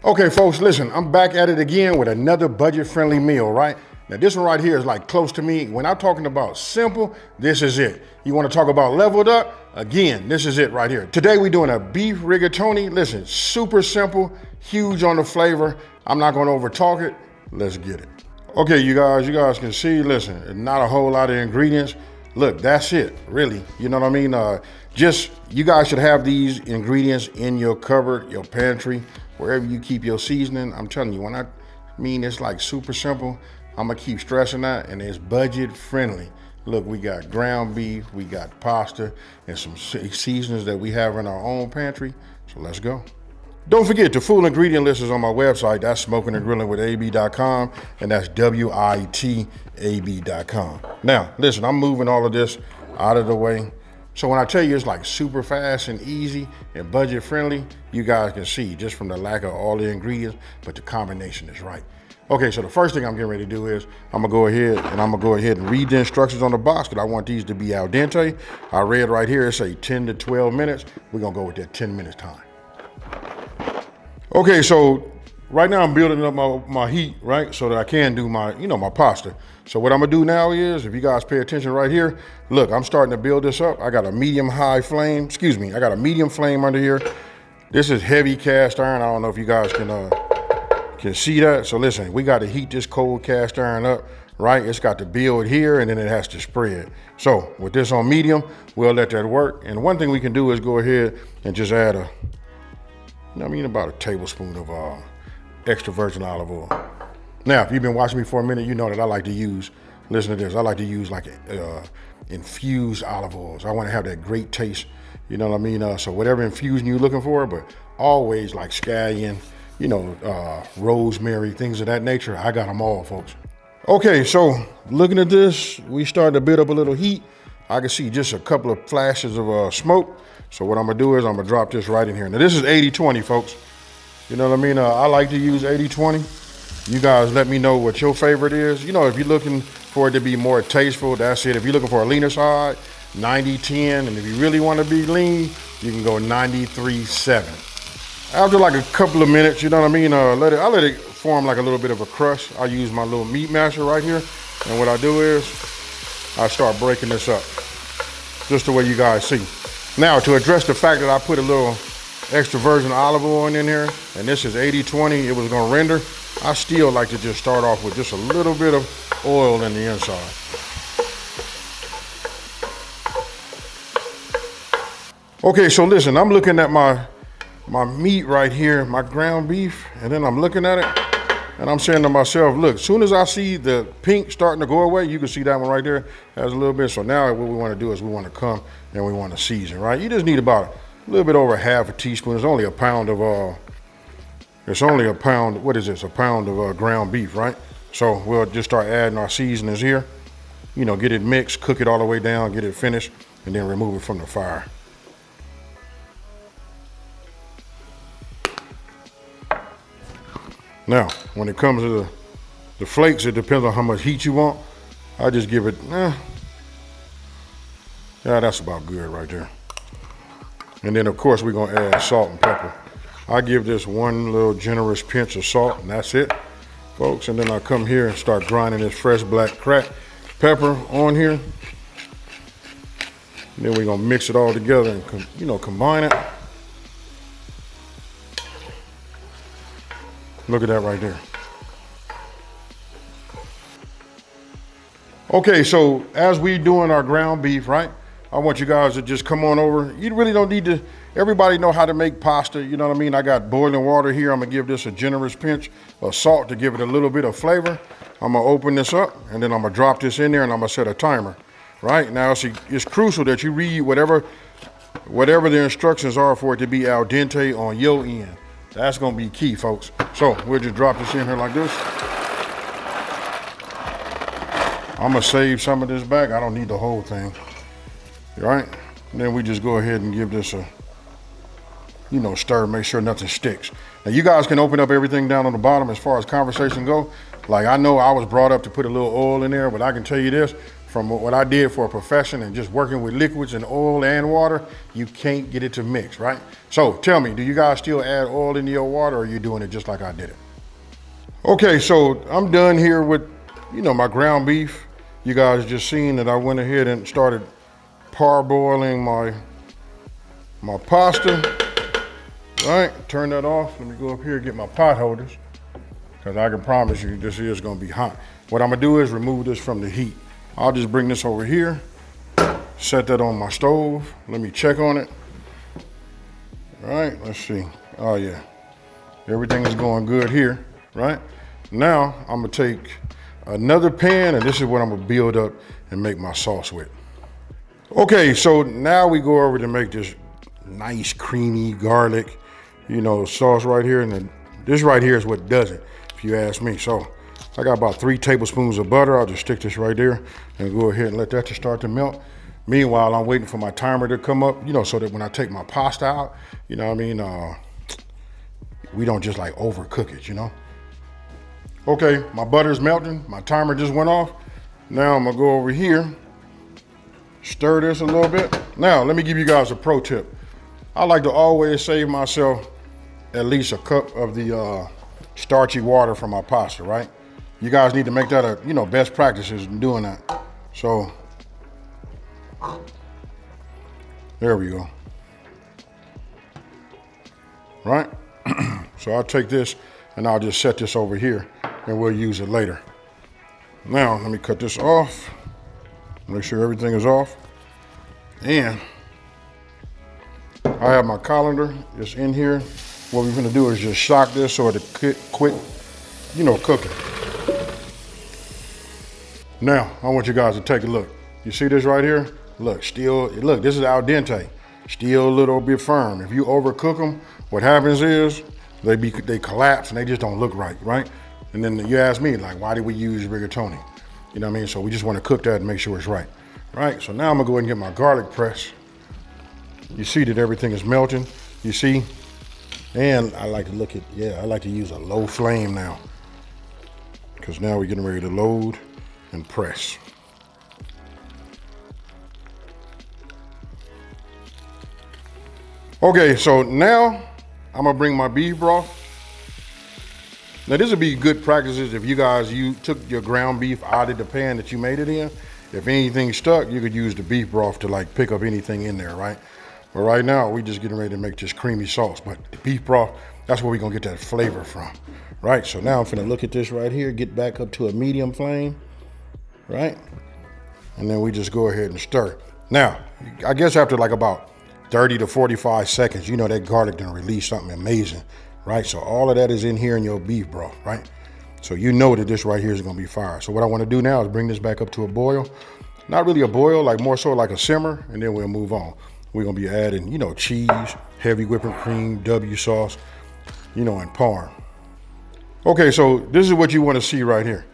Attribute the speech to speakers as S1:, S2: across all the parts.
S1: Okay, folks, listen, I'm back at it again with another budget-friendly meal, right? Now, this one right here is like close to me. When I'm talking about simple, this is it. You want to talk about leveled up? Again, this is it right here. Today, we're doing a beef rigatoni. Listen, super simple, huge on the flavor. I'm not going to overtalk it. Let's get it. Okay, you guys can see, listen, not a whole lot of ingredients. Look, that's it, really. You know what I mean? You guys should have these ingredients in your cupboard, your pantry, wherever you keep your seasoning. I'm telling you, when I mean it's like super simple, I'm gonna keep stressing that, and it's budget friendly. Look, we got ground beef, we got pasta, and some seasonings that we have in our own pantry. So let's go. Don't forget, the full ingredient list is on my website. That's Smokin and Grillin with AB.com, and that's WITAB.com. Now, listen, I'm moving all of this out of the way. So when I tell you it's like super fast and easy and budget friendly, you guys can see just from the lack of all the ingredients, but the combination is right. Okay, so the first thing I'm getting ready to do is I'm gonna go ahead and read the instructions on the box, because I want these to be al dente. I read right here, it say 10 to 12 minutes. We're gonna go with that 10 minutes time. Okay, so right now I'm building up my heat, right? So that I can do my pasta. So what I'm gonna do now is, if you guys pay attention right here, look, I'm starting to build this up. I got a medium flame under here. This is heavy cast iron. I don't know if you guys can see that. So listen, we got to heat this cold cast iron up, right? It's got to build here and then it has to spread. So with this on medium, we'll let that work. And one thing we can do is go ahead and just add about a tablespoon of extra virgin olive oil. Now, if you've been watching me for a minute, you know that I like to use, listen to this, I like to use like infused olive oils. I want to have that great taste, you know what I mean? So whatever infusion you're looking for, but always like scallion, rosemary, things of that nature. I got them all, folks. Okay, so looking at this, we starting to build up a little heat. I can see just a couple of flashes of smoke. So what I'm gonna do is I'm gonna drop this right in here. Now this is 80-20, folks. You know what I mean? I like to use 80-20. You guys let me know what your favorite is. You know, if you're looking for it to be more tasteful, that's it. If you're looking for a leaner side, 90-10. And if you really want to be lean, you can go 93-7. After like a couple of minutes, you know what I mean? I let it form like a little bit of a crust. I use my little meat masher right here. And what I do is I start breaking this up, just the way you guys see. Now, to address the fact that I put a little extra virgin olive oil in here, and this is 80-20, it was gonna render, I still like to just start off with just a little bit of oil in the inside. Okay, so listen, I'm looking at my meat right here, my ground beef, and then I'm looking at it, and I'm saying to myself, look, as soon as I see the pink starting to go away, you can see that one right there has a little bit. So now what we want to do is we want to come and we want to season, right? You just need about a little bit over half a teaspoon. It's only a pound of, what is this? A pound of ground beef, right? So we'll just start adding our seasonings here. You know, get it mixed, cook it all the way down, get it finished, and then remove it from the fire. Now, when it comes to the flakes, it depends on how much heat you want. I just give it, yeah, that's about good right there. And then of course we're gonna add salt and pepper. I give this one little generous pinch of salt, and that's it, folks. And then I come here and start grinding this fresh black cracked pepper on here. And then we're gonna mix it all together and combine it. Look at that right there. Okay, so as we doing our ground beef, right? I want you guys to just come on over. You really don't need to, everybody know how to make pasta, you know what I mean? I got boiling water here. I'm gonna give this a generous pinch of salt to give it a little bit of flavor. I'm gonna open this up, and then I'm gonna drop this in there, and I'm gonna set a timer. Right now, it's crucial that you read whatever the instructions are for it to be al dente on your end. That's gonna be key, folks. So we'll just drop this in here like this. I'm gonna save some of this back. I don't need the whole thing, right? And then we just go ahead and give this a, stir, make sure nothing sticks. Now you guys can open up everything down on the bottom as far as conversation go. Like, I know I was brought up to put a little oil in there, but I can tell you this, from what I did for a profession and just working with liquids and oil and water, you can't get it to mix, right? So tell me, do you guys still add oil into your water, or are you doing it just like I did it? Okay, so I'm done here with, my ground beef. You guys just seen that I went ahead and started parboiling my pasta. Right, turn that off. Let me go up here and get my pot holders, because I can promise you this is gonna be hot. What I'm gonna do is remove this from the heat. I'll just bring this over here, set that on my stove. Let me check on it. All right, let's see. Oh yeah, everything is going good here, right? Now I'm gonna take another pan, and this is what I'm gonna build up and make my sauce with. Okay, so now we go over to make this nice creamy garlic, sauce right here. And then this right here is what does it, if you ask me. So I got about 3 tablespoons of butter. I'll just stick this right there and go ahead and let that just start to melt. Meanwhile, I'm waiting for my timer to come up, so that when I take my pasta out, we don't just like overcook it, Okay, my butter's melting. My timer just went off. Now I'm gonna go over here, stir this a little bit. Now, let me give you guys a pro tip. I like to always save myself at least a cup of the starchy water from my pasta, right? You guys need to make that a, best practices in doing that. So, there we go. Right? So I'll take this and I'll just set this over here and we'll use it later. Now, let me cut this off. Make sure everything is off. And I have my colander. It's in here. What we're gonna do is just shock this so it'll quick, cooking. Now, I want you guys to take a look. You see this right here? Look, this is al dente. Still a little bit firm. If you overcook them, what happens is they collapse and they just don't look right? And then you ask me, like, why did we use rigatoni? You know what I mean? So we just want to cook that and make sure it's right. Right, so now I'm gonna go ahead and get my garlic press. You see that everything is melting, you see? And I like to use a low flame now, because now we're getting ready to load and press. Okay, so now I'm gonna bring my beef broth. Now this would be good practices if you took your ground beef out of the pan that you made it in. If anything stuck, you could use the beef broth to like pick up anything in there, right? But right now, we just getting ready to make this creamy sauce. But the beef broth, that's where we're gonna get that flavor from, right? So now I'm finna look at this right here, get back up to a medium flame, right? And then we just go ahead and stir. Now, I guess after like about 30 to 45 seconds, that garlic done release something amazing, right? So all of that is in here in your beef broth, right? So that this right here is gonna be fire. So what I wanna do now is bring this back up to a boil. Not really a boil, like more so like a simmer, and then we'll move on. We're gonna be adding, cheese, heavy whipping cream, W sauce, and parm. Okay, so this is what you wanna see right here.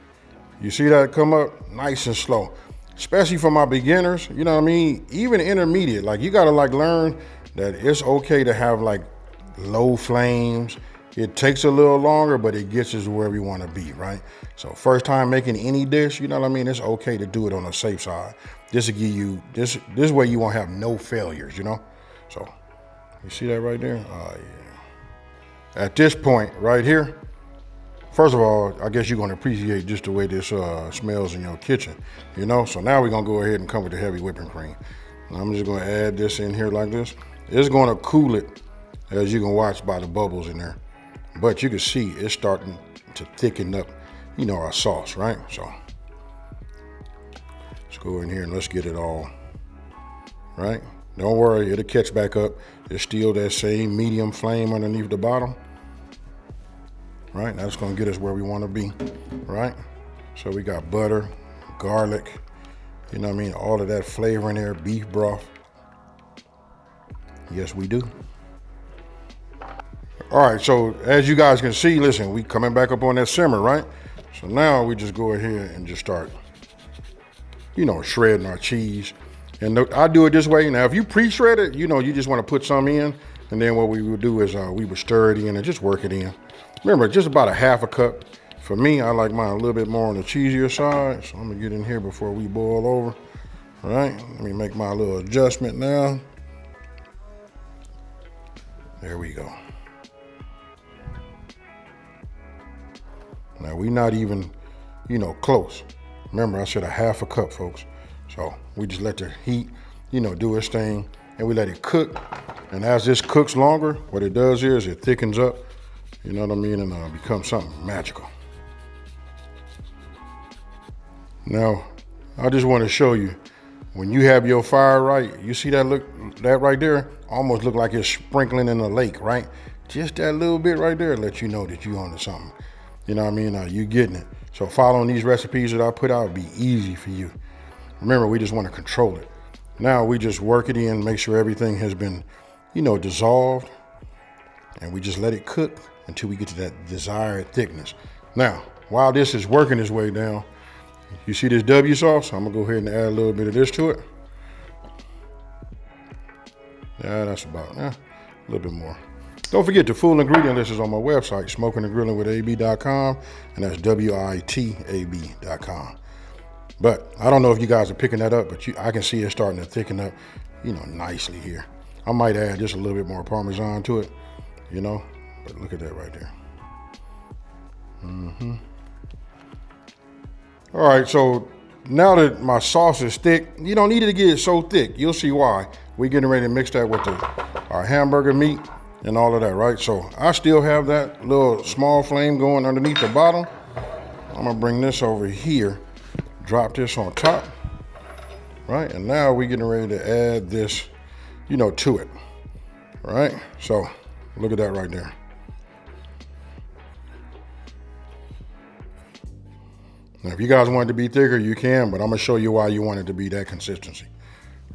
S1: You see that come up nice and slow, especially for my beginners, even intermediate. Like you gotta learn that it's okay to have low flames. It takes a little longer, but it gets us where we want to be, right? So first time making any dish, it's okay to do it on the safe side. This will give you, this way you won't have no failures, So you see that right there? Oh yeah. At this point right here, first of all, I guess you're gonna appreciate just the way this smells in your kitchen, So now we're gonna go ahead and come with the heavy whipping cream. And I'm just gonna add this in here like this. It's gonna cool it, as you can watch by the bubbles in there. But you can see it's starting to thicken up, our sauce, right? So let's go in here and let's get it all, right? Don't worry, it'll catch back up. There's still that same medium flame underneath the bottom, right? That's gonna get us where we wanna be, right? So we got butter, garlic, all of that flavor in there, beef broth. Yes, we do. All right, so as you guys can see, listen, we coming back up on that simmer, right? So now we just go ahead and just start, shredding our cheese. And I do it this way. Now, if you pre-shred it, you just want to put some in. And then what we would do is we would stir it in and just work it in. Remember, just about a half a cup For me, I like mine a little bit more on the cheesier side, so I'm gonna get in here before we boil over. All right, let me make my little adjustment now. There we go. Now we not even, close. Remember, I said a half a cup, folks. So we just let the heat, do its thing, and we let it cook. And as this cooks longer, what it does is it thickens up, you know what I mean, and becomes something magical. Now, I just want to show you, when you have your fire right, you see that right there? Almost look like it's sprinkling in a lake, right? Just that little bit right there lets you know that you're onto something. You know what I mean? You getting it. So following these recipes that I put out will be easy for you. Remember, we just want to control it. Now we just work it in, make sure everything has been, dissolved. And we just let it cook until we get to that desired thickness. Now, while this is working its way down, you see this W sauce? I'm gonna go ahead and add a little bit of this to it. Yeah, that's about a little bit more. Don't forget the full ingredient list is on my website, Smokin and Grillin with AB.com, and that's WITAB.com. But I don't know if you guys are picking that up, but I can see it starting to thicken up, nicely here. I might add just a little bit more Parmesan to it, but look at that right there. All right, so now that my sauce is thick, you don't need it to get so thick. You'll see why. We're getting ready to mix that with our hamburger meat and all of that, right? So I still have that little small flame going underneath the bottom. I'm gonna bring this over here, drop this on top, right? And now we're getting ready to add this, to it, right? So look at that right there. Now, if you guys want it to be thicker, you can, but I'm gonna show you why you want it to be that consistency,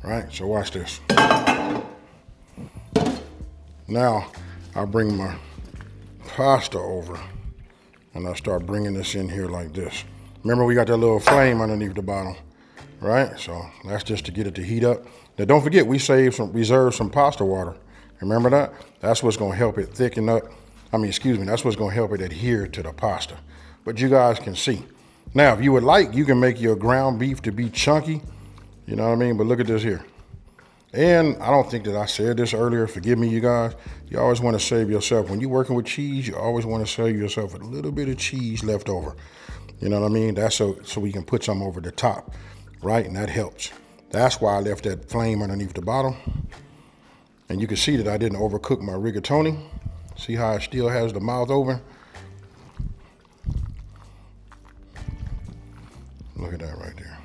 S1: right? So watch this. Now, I bring my pasta over and I start bringing this in here like this. Remember, we got that little flame underneath the bottom, right? So that's just to get it to heat up. Now, don't forget, we reserved some pasta water. Remember that? That's what's gonna help it thicken up. That's what's gonna help it adhere to the pasta. But you guys can see. Now, if you would like, you can make your ground beef to be chunky, you know what I mean? But look at this here. And I don't think that I said this earlier, forgive me, you guys. You always want to save yourself. When you're working with cheese, you always want to save yourself a little bit of cheese left over. You know what I mean? That's so we can put some over the top, right? And that helps. That's why I left that flame underneath the bottom. And you can see that I didn't overcook my rigatoni. See how it still has the mouth open? Look at that right there.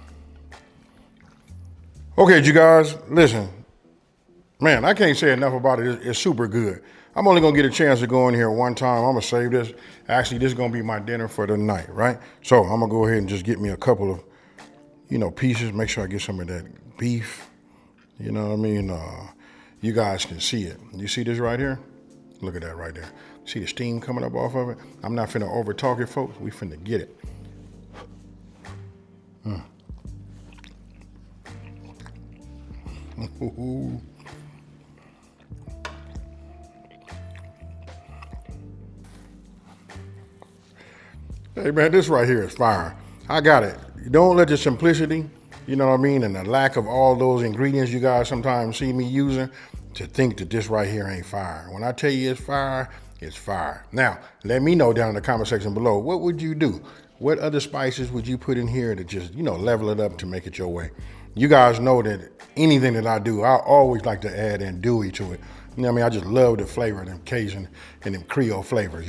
S1: Okay, you guys, listen. Man, I can't say enough about it. It's super good. I'm only gonna get a chance to go in here one time. I'm gonna save this. Actually, this is gonna be my dinner for the night, right? So I'm gonna go ahead and just get me a couple of, pieces. Make sure I get some of that beef. You know what I mean? You guys can see it. You see this right here? Look at that right there. See the steam coming up off of it? I'm not finna over talk it, folks. We finna get it. Hey man, this right here is fire. I got it. Don't let the simplicity, you know what I mean, and the lack of all those ingredients you guys sometimes see me using to think that this right here ain't fire. When I tell you it's fire, it's fire. Now, let me know down in the comment section below, what would you do? What other spices would you put in here to just, level it up to make it your way? You guys know that anything that I do, I always like to add andouille to it. You know what I mean? I just love the flavor of them Cajun and them Creole flavors,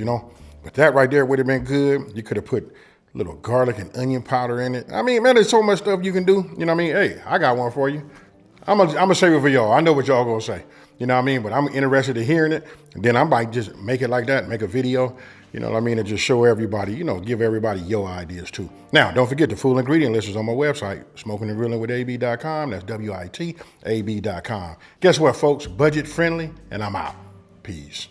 S1: But that right there would have been good. You could have put little garlic and onion powder in it. I mean, man, there's so much stuff you can do. You know what I mean? Hey, I got one for you. I'm gonna save it for y'all. I know what y'all gonna say. You know what I mean? But I'm interested in hearing it. And then I might just make it like that, make a video. You know what I mean? And just show everybody, give everybody your ideas too. Now, don't forget the full ingredient list is on my website, Smokin and Grillin with AB.com. That's WITAB.com. Guess what, folks? Budget friendly, and I'm out. Peace.